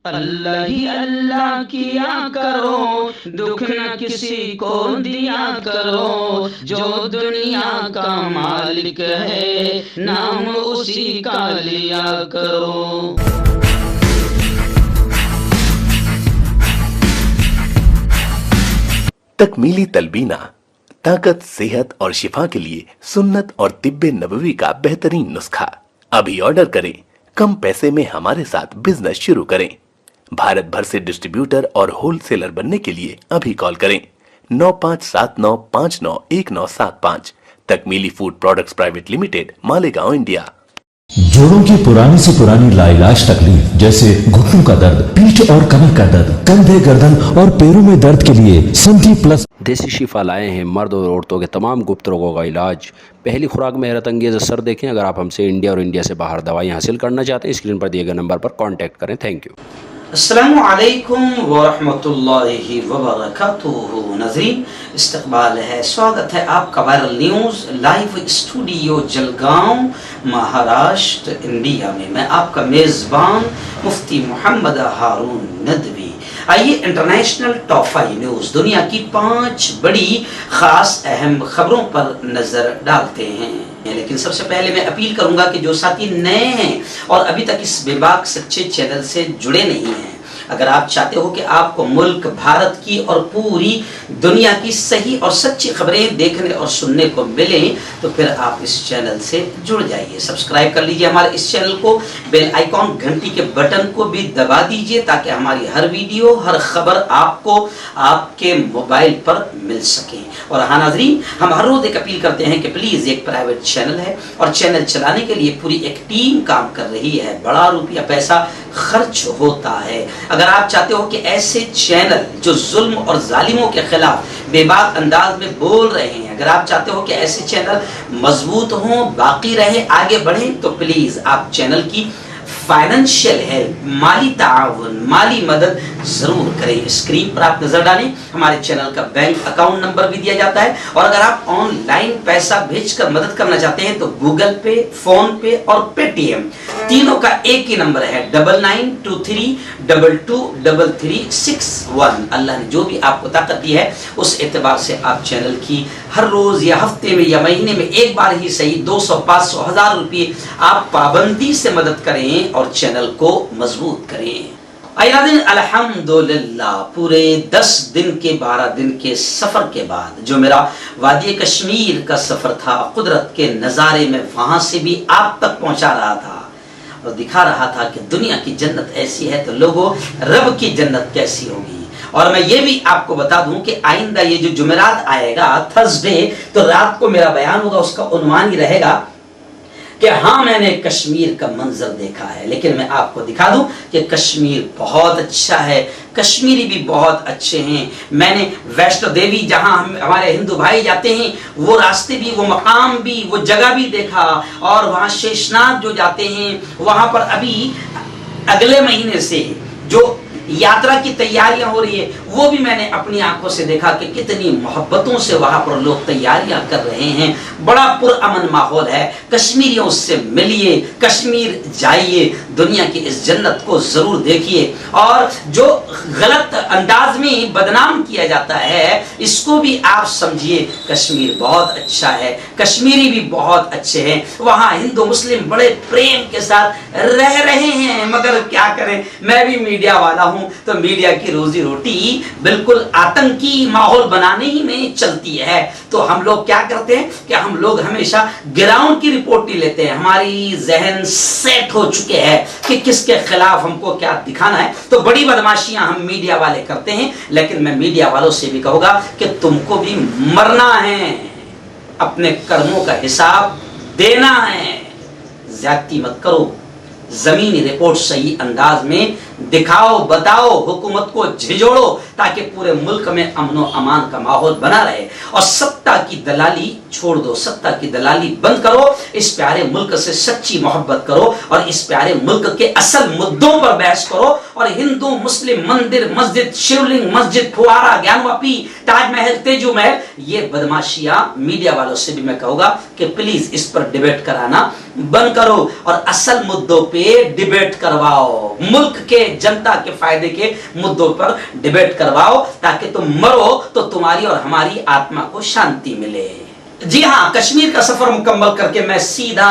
اللہ ہی اللہ کیا کرو، دکھ نہ کسی کو دیا کرو، جو دنیا کا مالک ہے نام اسی کا لیا کرو۔ تکمیلی تلبینہ طاقت، صحت اور شفا کے لیے سنت اور طب نبوی کا بہترین نسخہ۔ ابھی آرڈر کریں، کم پیسے میں ہمارے ساتھ بزنس شروع کریں۔ بھارت بھر سے ڈسٹریبیوٹر اور ہول سیلر بننے کے لیے ابھی کال کریں 9579591975۔ تکمیلی food products private limited, Malegaon, India. جوڑوں کی پرانی سے پرانی لاعلاج تکلیف جیسے گھٹنوں کا درد، پیٹھ اور کمر کا درد، کندھے، گردن اور پیروں میں درد کے لیے سنٹی پلس دیسی شفا لائے ہیں مرد اور عورتوں کے تمام گپت روگوں کا علاج۔ پہلی خوراک میں حیرت انگیز اثر دیکھیں۔ اگر آپ ہم سے انڈیا اور انڈیا سے باہر دوائیں حاصل کرنا چاہتے ہیں، اسکرین پر دیے گئے نمبر پر کانٹیکٹ کریں۔ Thank you. السلام علیکم ورحمۃ اللہ وبرکاتہ۔ ناظرین، استقبال ہے، سواگت ہے آپ کا viral news live studio Jalgaon, Maharashtra, India میں آپ کا میزبان مفتی محمد ہارون ندوی۔ آئیے انٹرنیشنل ٹاپ 5 نیوز، دنیا کی 5 بڑی خاص اہم خبروں پر نظر ڈالتے ہیں۔ لیکن سب سے پہلے میں اپیل کروں گا کہ جو ساتھی نئے ہیں اور ابھی تک اس بے باک سچے چینل سے جڑے نہیں ہیں، اگر آپ چاہتے ہو کہ آپ کو ملک بھارت کی اور پوری دنیا کی صحیح اور سچی خبریں دیکھنے اور سننے کو ملیں تو پھر آپ اس چینل سے جڑ جائیے۔ سبسکرائب کر لیجئے ہمارے اس چینل کو، بیل آئیکن گھنٹی کے بٹن کو بھی دبا دیجئے تاکہ ہماری ہر ویڈیو، ہر خبر آپ کو آپ کے موبائل پر مل سکے۔ اور ہاں ناظرین، ہم ہر روز ایک اپیل کرتے ہیں کہ پلیز، ایک پرائیویٹ چینل ہے اور چینل چلانے کے لیے پوری ایک ٹیم کام کر رہی ہے، بڑا روپیہ پیسہ خرچ ہوتا ہے۔ اگر آپ چاہتے ہو کہ ایسے چینل جو ظلم اور ظالموں کے خلاف بے باک انداز میں بول رہے ہیں، اگر آپ چاہتے ہو کہ ایسے چینل مضبوط ہوں، باقی رہیں، آگے بڑھیں، تو پلیز آپ چینل کی فائنینشیل ہیلپ، مالی تعاون، مالی مدد ضرور کریں۔ اسکرین پر آپ نظر ڈالیں، ہمارے چینل کا بینک اکاؤنٹ نمبر بھی دیا جاتا ہے، اور اگر آپ آن لائن پیسہ بھیج کر مدد کرنا چاہتے ہیں تو گوگل پے، فون پے اور پے ٹی ایم تینوں کا ایک ہی نمبر ہے 9923223361۔ اللہ نے جو بھی آپ کو طاقت دی ہے اس اعتبار سے آپ چینل کی ہر روز یا ہفتے میں یا مہینے میں ایک بار ہی صحیح 200، 500، 1000 روپے آپ پابندی سے مدد کریں اور چینل کو مضبوط کریں۔ الحمدللہ، پورے 10 دن کے 12 دن کے سفر کے بعد جو میرا وادی کشمیر کا سفر تھا، قدرت کے نظارے میں وہاں سے بھی آپ تک پہنچا رہا تھا اور دکھا رہا تھا کہ دنیا کی جنت ایسی ہے تو لوگوں رب کی جنت کیسی ہوگی۔ اور میں یہ بھی آپ کو بتا دوں کہ آئندہ یہ جو جمعرات آئے گا، تھرسڈے، تو رات کو میرا بیان ہوگا، اس کا عنوان ہی رہے گا کہ ہاں میں نے کشمیر کا منظر دیکھا ہے، لیکن میں آپ کو دکھا دوں کہ کشمیر بہت اچھا ہے، کشمیری بھی بہت اچھے ہیں۔ میں نے ویشنو دیوی جہاں ہمارے ہندو بھائی جاتے ہیں، وہ راستے بھی، وہ مقام بھی، وہ جگہ بھی دیکھا، اور وہاں شیشناگ جو جاتے ہیں وہاں پر ابھی اگلے مہینے سے جو یاترا کی تیاریاں ہو رہی ہے وہ بھی میں نے اپنی آنکھوں سے دیکھا کہ کتنی محبتوں سے وہاں پر لوگ تیاریاں کر رہے ہیں۔ بڑا پرامن ماحول ہے۔ کشمیریوں سے ملیے، کشمیر جائیے، دنیا کی اس جنت کو ضرور دیکھیے، اور جو غلط انداز میں بدنام کیا جاتا ہے اس کو بھی آپ سمجھیے۔ کشمیر بہت اچھا ہے، کشمیری بھی بہت اچھے ہیں، وہاں ہندو مسلم بڑے پریم کے ساتھ رہ رہے ہیں۔ مگر کیا کریں، میں بھی میڈیا والا ہوں تو میڈیا کی روزی روٹی بالکل آتنکی ماحول بنانے ہی میں چلتی ہے، تو ہم لوگ کیا کرتے ہیں کہ ہم لوگ ہمیشہ گراؤنڈ کی رپورٹ ہی لیتے ہیں۔ ہماری ذہن سیٹ ہو چکے ہیں کہ کس کے خلاف ہم کو کیا دکھانا ہے، تو بڑی بدماشیاں ہم میڈیا والے کرتے ہیں۔ لیکن میں میڈیا والوں سے بھی کہوں گا کہ تم کو بھی مرنا ہے، اپنے کرموں کا حساب دینا ہے، زیادتی مت کرو، زمینی رپورٹ صحیح انداز میں دکھاؤ، بتاؤ، حکومت کو جھجوڑو تاکہ پورے ملک میں امن و امان کا ماحول بنا رہے، اور سطح کی دلالی چھوڑ دو، سطح کی دلالی بند کرو، اس پیارے ملک سے سچی محبت کرو اور اس پیارے ملک کے اصل مدوں پر بحث کرو، اور ہندو مسلم مندر، مسجد، شیولنگ مسجد، پھوارا، گیان واپی، تاج محل، تیجو محل، یہ بدماشیاں میڈیا والوں سے بھی میں کہوں گا کہ پلیز اس پر ڈیبیٹ کرانا بند کرو اور اصل مدوں پہ ڈیبیٹ کرواؤ۔ ملک کے जनता के फायदे के मुद्दों पर डिबेट करवाओ, ताकि तुम मरो तो तुम्हारी और हमारी आत्मा को शांति मिले। जी हाँ, कश्मीर का सफर मुकम्मल करके मैं सीधा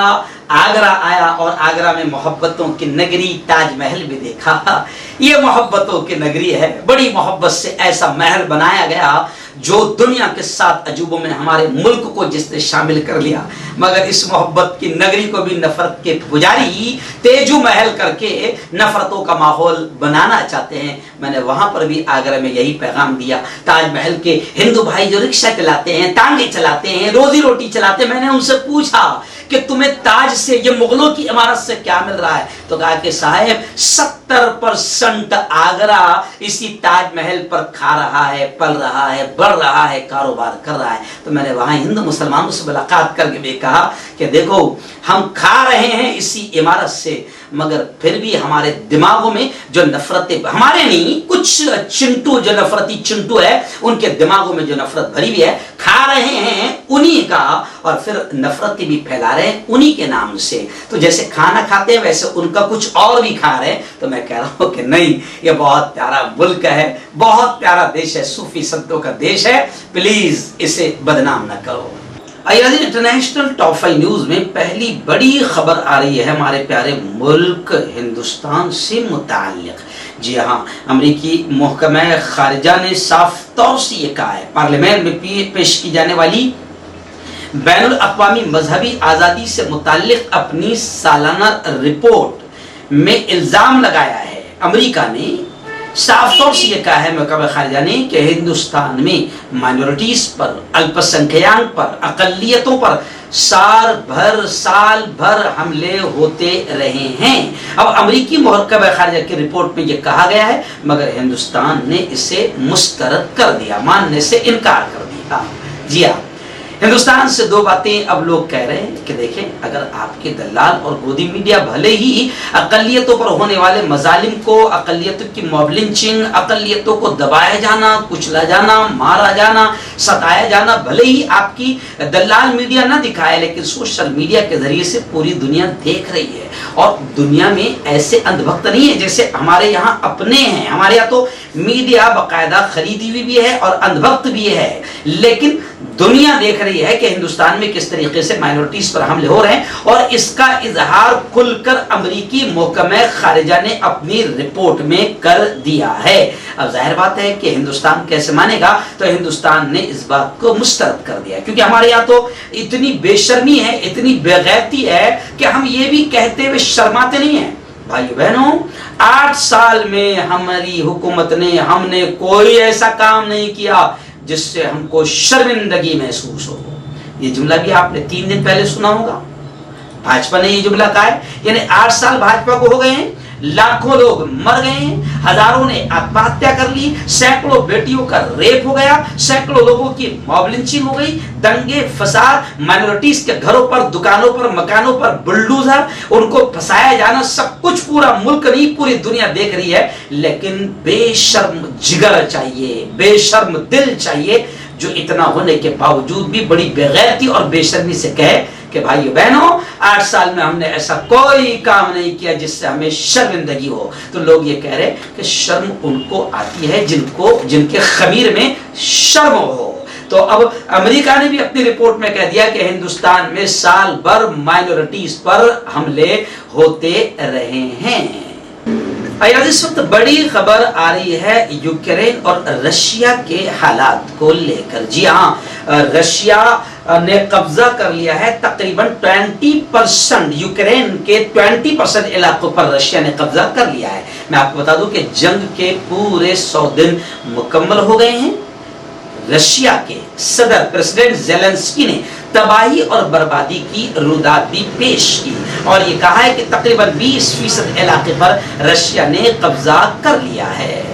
आगरा आया और आगरा में मोहब्बतों की नगरी ताजमहल भी देखा। ये मोहब्बतों की नगरी है, बड़ी मोहब्बत से ऐसा महल बनाया गया जो दुनिया के 7 अजूबों में हमारे मुल्क को जिसने शामिल कर लिया, मगर इस मोहब्बत की नगरी को भी नफरत के पुजारी तेजू महल करके नफरतों का माहौल बनाना चाहते हैं। मैंने वहां पर भी आगरा में यही पैगाम दिया। ताजमहल के हिंदू भाई जो रिक्शा चलाते हैं, टांगे चलाते हैं, रोजी रोटी चलाते हैं, मैंने उनसे पूछा कि तुम्हें ताज से, ये मुगलों की इमारत से क्या मिल रहा है? तो कहा कि साहब 70% आगरा इसी ताजमहल पर खा रहा है, पल रहा है, बढ़ रहा है, कारोबार कर रहा है। तो मैंने वहां हिंदू मुसलमानों से मुलाकात करके भी कहा कि देखो, हम खा रहे हैं इसी इमारत से, मगर फिर भी हमारे दिमागों में जो नफरतें, हमारे नहीं, कुछ चिंटू जो नफरती चिंटू है, उनके दिमागों में जो नफरत भरी हुई है, खा रहे हैं उन्हीं का और फिर नफरतें भी फैला रहे हैं उन्हीं के नाम से। तो जैसे खाना खाते हैं वैसे उनका कुछ और भी खा रहे हैं। तो मैं कह रहा हूं कि नहीं, ये बहुत प्यारा मुल्क है, बहुत प्यारा देश है, सूफी संतों का देश है, प्लीज इसे बदनाम ना करो। इंटरनेशनल टॉप 5 न्यूज में पहली बड़ी खबर आ रही है हमारे प्यारे मुल्क हिंदुस्तान से मुताल्लिक। जी हाँ, अमेरिकी महकमा खारिजा ने साफ तौर से ये कहा है, पार्लियामेंट में पेश की जाने वाली बैनुल अक़वामी मजहबी आज़ादी से मुताल्लिक अपनी सालाना रिपोर्ट में इल्ज़ाम लगाया है। अमेरिका ने साफ तौर से ये कहा है महकमा खारिजा ने कि हिंदुस्तान में माइनॉरिटीज पर, अल्पसंख्यक पर, अक़लियतों पर साल भर हमले होते रहे हैं। अब अमेरिकी महकमा खारिजा की रिपोर्ट में ये कहा गया है, मगर हिंदुस्तान ने इसे मुस्तरद कर दिया, मानने से इनकार कर दिया। जी हाँ, हिंदुस्तान से 2 बातें अब लोग कह रहे हैं कि देखें, अगर आपके दलाल और गोदी मीडिया भले ही अक़लियतों पर होने वाले मजालिम को, अक़लियतों की मॉब लिंचिंग, अक़लियतों को दबाया जाना, कुचला जाना, मारा जाना, सताया जाना, भले ही आपकी दलाल मीडिया ना दिखाए, लेकिन सोशल मीडिया के जरिए से पूरी दुनिया देख रही है। और दुनिया में ऐसे अंधभक्त नहीं है जैसे हमारे यहाँ अपने हैं। हमारे यहाँ तो मीडिया बाकायदा खरीदी हुई भी है और अंधभक्त भी है, लेकिन दुनिया देख रही है कि हिंदुस्तान में किस तरीके से माइनॉरिटीज पर हमले हो रहे हैं, और इसका इजहार खुलकर अमेरिकी महकमा खारिजा ने अपनी रिपोर्ट में कर दिया है। अब जाहिर बात है कि हिंदुस्तान कैसे मानेगा, तो हिंदुस्तान ने इस बात को मुस्तरद कर दिया, क्योंकि हमारे यहाँ तो इतनी बेशर्मी है, इतनी बेगैरती है कि हम ये भी कहते हुए शर्माते नहीं है। भाइयों बहनों, 8 साल में हमारी हुकूमत ने, हमने कोई ऐसा काम नहीं किया जिससे हमको शर्मिंदगी महसूस हो। ये जुमला भी आपने 3 दिन पहले सुना होगा, भाजपा ने ये जुमला कहा है। यानी 8 साल भाजपा को हो गए हैं, लाखों लोग मर गए हैं, हजारों ने आत्महत्या कर ली, सैकड़ों बेटियों का रेप हो गया, सैकड़ों लोगों की मॉब लिंचिंग हो गई, दंगे फसाद, माइनॉरिटीज के घरों पर, दुकानों पर, मकानों पर बुलडोजर, उनको फंसाया जाना, सब कुछ पूरा मुल्क नहीं पूरी दुनिया देख रही है। लेकिन बेशर्म जिगर चाहिए, बेशर्म दिल चाहिए, जो इतना होने के बावजूद भी बड़ी बेगैरती और बेशर्मी से कहे कि भाइयों बहनों, 8 साल में हमने ऐसा कोई काम नहीं किया जिससे हमें शर्मिंदगी हो। तो लोग ये कह रहे कि शर्म उनको आती है जिनके खमीर में शर्म हो। तो अब अमेरिका ने भी अपनी रिपोर्ट में कह दिया कि हिंदुस्तान में साल भर माइनॉरिटीज पर हमले होते रहे हैं। इस वक्त बड़ी खबर आ रही है यूक्रेन और रशिया के हालात को लेकर। जी हाँ, रशिया ने कब्जा कर लिया है तकरीबन 20%, यूक्रेन के 20% इलाकों पर रशिया ने कब्जा कर लिया है। मैं आपको बता दूं कि जंग के पूरे 100 दिन मुकम्मल हो गए हैं। रशिया के सदर प्रेसिडेंट ज़ेलेंस्की ने तबाही और बर्बादी की रुदादी पेश की और ये कहा है कि तकरीबन 20% इलाके पर रशिया ने कब्जा कर लिया है।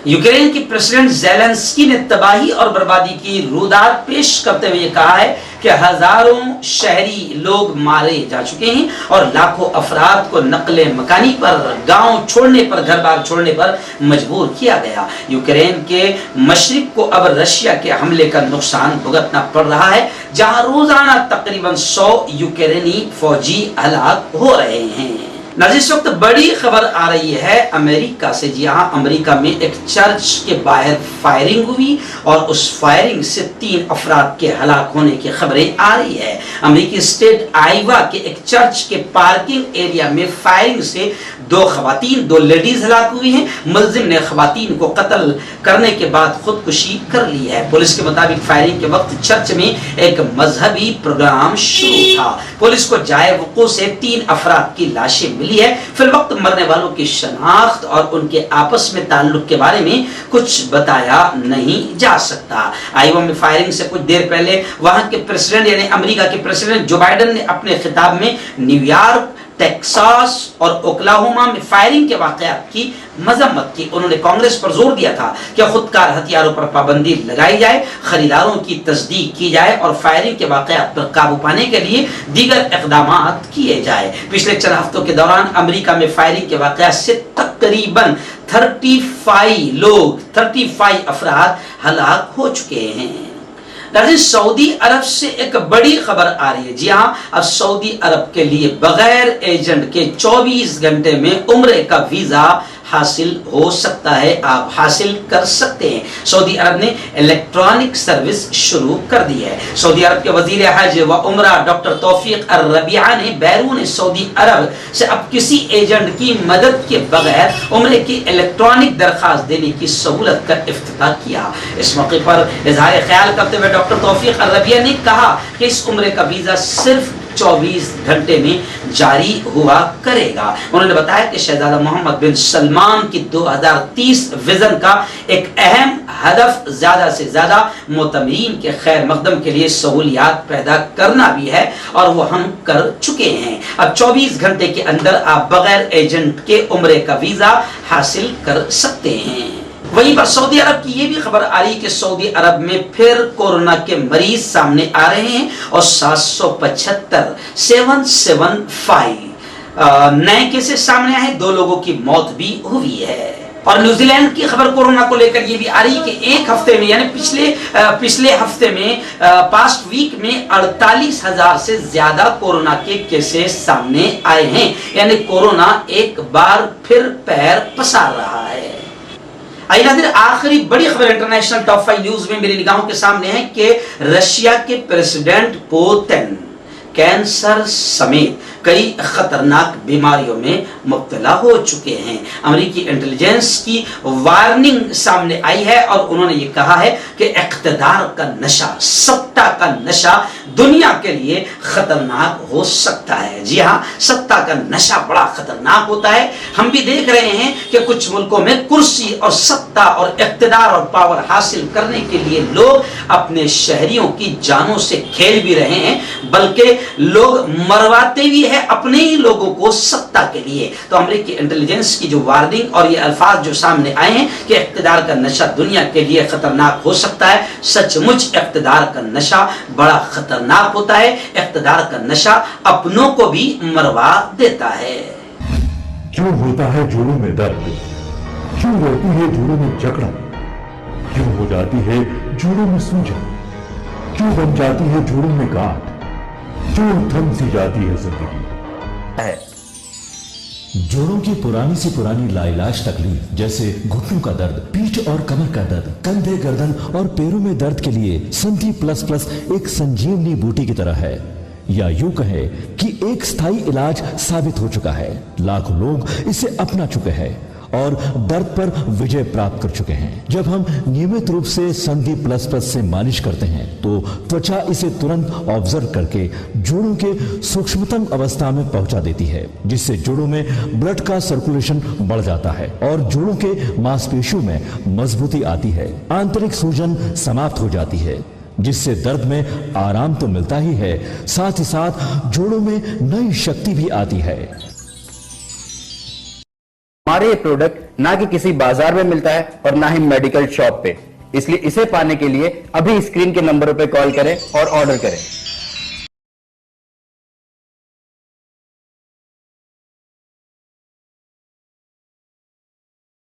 यूक्रेन के प्रेसिडेंट ज़ेलेंस्की ने तबाही और बर्बादी की रुदाद पेश करते हुए कहा है कि हजारों शहरी लोग मारे जा चुके हैं और लाखों अफराद को नकले मकानी पर, गांव छोड़ने पर, घर बार छोड़ने पर मजबूर किया गया। यूक्रेन के मशरिक को अब रशिया के हमले का नुकसान भुगतना पड़ रहा है, जहां रोजाना तकरीबन 100 यूक्रेनी फौजी हलाक हो रहे हैं। नाज़रीन, इस वक्त बड़ी खबर आ रही है अमेरिका से। जी हाँ, अमेरिका में एक चर्च के बाहर फायरिंग हुई और उस फायरिंग से 3 अफराद के हलाक होने की खबरें आ रही है। अमेरिकी स्टेट आइवा के एक चर्च के पार्किंग एरिया में फायरिंग से 2 लेडीज हलाक हुई हैं। मुलजिम ने खवातीन को कत्ल करने के बाद खुदकुशी कर ली है। पुलिस के मुताबिक फायरिंग के वक्त चर्च में एक मजहबी प्रोग्राम शुरू था। पुलिस को जाए वक़ूअ से 3 अफराद की लाशें मिली है। फिर वक्त मरने वालों की शनाख्त और उनके आपस में ताल्लुक के बारे में कुछ बताया नहीं जा सकता। आइवा में फायरिंग से कुछ देर पहले वहां के प्रेसिडेंट यानी अमेरिका के प्रेसिडेंट जो बाइडेन ने अपने खिताब में न्यूयॉर्क, टेक्सास और ओक्लाहोमा में फायरिंग के वाकयात की मजम्मत की। उन्होंने कांग्रेस पर जोर दिया था कि खुदकार हथियारों पर पाबंदी लगाई जाए, खरीदारों की तस्दीक की जाए और फायरिंग के वाकयात पर काबू पाने के लिए दीगर इक़दामात किए जाए। पिछले 4 हफ्तों के दौरान अमेरिका में फायरिंग के वाकयात से तकरीबन 35 अफराद हलाक हो चुके हैं। दरअसल सऊदी अरब से एक बड़ी खबर आ रही है। जी हाँ, अब सऊदी अरब के लिए बगैर एजेंट के 24 घंटे में उम्रे का वीजा हासिल हो सकता है। आप हासिल कर सकते हैं। सऊदी अरब ने इलेक्ट्रॉनिक सर्विस शुरू कर दी है। सऊदी अरब के वजीर हज व उमरा डॉक्टर तौफीक अर-रबिया ने बैरून सऊदी अरब से अब किसी एजेंट की मदद के बगैर उम्रे की इलेक्ट्रॉनिक दरखास्त देने की सहूलत का इफ्तिताह किया। इस मौके पर इजहार ख्याल करते हुए डॉक्टर तौफीक अर-रबिया ने कहा कि इस उम्रे का वीजा सिर्फ 24 घंटे में जारी हुआ करेगा। उन्होंने बताया कि शहजादा मोहम्मद बिन सलमान की 2030 विजन का एक अहम हदफ ज्यादा से ज्यादा मोतमरीन के खैर मकदम के लिए सहूलियात पैदा करना भी है और वो हम कर चुके हैं। अब 24 घंटे के अंदर आप बगैर एजेंट के उम्रे का वीजा हासिल कर सकते हैं। वहीं पर सऊदी अरब की ये भी खबर आ रही कि सऊदी अरब में फिर कोरोना के मरीज सामने आ रहे हैं और 775 नए केसेस सामने आए। 2 लोगों की मौत भी हुई है। और न्यूजीलैंड की खबर कोरोना को लेकर ये भी आ रही कि एक हफ्ते में यानी पिछले हफ्ते में पास्ट वीक में 48,000 से ज्यादा कोरोना के केसेस सामने आए हैं। यानी कोरोना एक बार फिर पैर पसार रहा है। आइए नाज़रीन, आखिरी बड़ी खबर इंटरनेशनल टॉप 5 न्यूज में मेरी निगाहों के सामने है कि रशिया के प्रेसिडेंट पुतिन कैंसर समेत कई खतरनाक बीमारियों में मुब्तला हो चुके हैं। अमेरिकी इंटेलिजेंस की वार्निंग सामने आई है और उन्होंने ये कहा है कि इक़्तिदार का नशा, सत्ता का नशा दुनिया के लिए खतरनाक हो सकता है। जी हाँ, सत्ता का नशा बड़ा खतरनाक होता है। हम भी देख रहे हैं कि कुछ मुल्कों में कुर्सी और सत्ता और इक़्तिदार और पावर हासिल करने के लिए लोग अपने शहरियों की जानों से खेल भी रहे हैं, बल्कि लोग मरवाते भी है अपने ही लोगों को सत्ता के लिए। तो अमेरिकी इंटेलिजेंस की जो वार्निंग और ये अल्फाज जो सामने आए हैं कि इक़्तिदार का नशा दुनिया के लिए खतरनाक हो सकता है, सचमुच इक़्तिदार का नशा बड़ा खतरनाक होता है। इक़्तिदार का नशा अपनों को भी मरवा देता है। क्यों होता है जोड़ों में दर्द, क्यों रहती है जोड़ों में जकड़न, क्यों हो जाती है जोड़ों में सूजन, क्यों बन जाती है जोड़ों में गांठ, क्यों थम सी जाती है जिंदगी। जोड़ों की पुरानी सी पुरानी लाइलाज तकलीफ जैसे घुटनों का दर्द, पीठ और कमर का दर्द, कंधे, गर्दन और पैरों में दर्द के लिए संधि प्लस प्लस एक संजीवनी बूटी की तरह है, या यूं कहे कि एक स्थायी इलाज साबित हो चुका है। लाखों लोग इसे अपना चुके हैं और दर्द पर विजय प्राप्त कर चुके हैं। जब हम नियमित रूप से संधि प्लस प्लस से मालिश करते हैं तो त्वचा इसे तुरंत ऑब्जर्व करके जोड़ों के सूक्ष्मतम अवस्था में पहुंचा देती है, जिससे जोड़ों में ब्लड का सर्कुलेशन बढ़ जाता है और जोड़ों के मांसपेशियों में मजबूती आती है। आंतरिक सूजन समाप्त हो जाती है, जिससे दर्द में आराम तो मिलता ही है, साथ ही साथ जोड़ों में नई शक्ति भी आती है। हमारे ये प्रोडक्ट ना कि किसी बाजार में मिलता है और ना ही मेडिकल शॉप पे, इसलिए इसे पाने के लिए अभी स्क्रीन के नंबरों पे कॉल करें और ऑर्डर करें।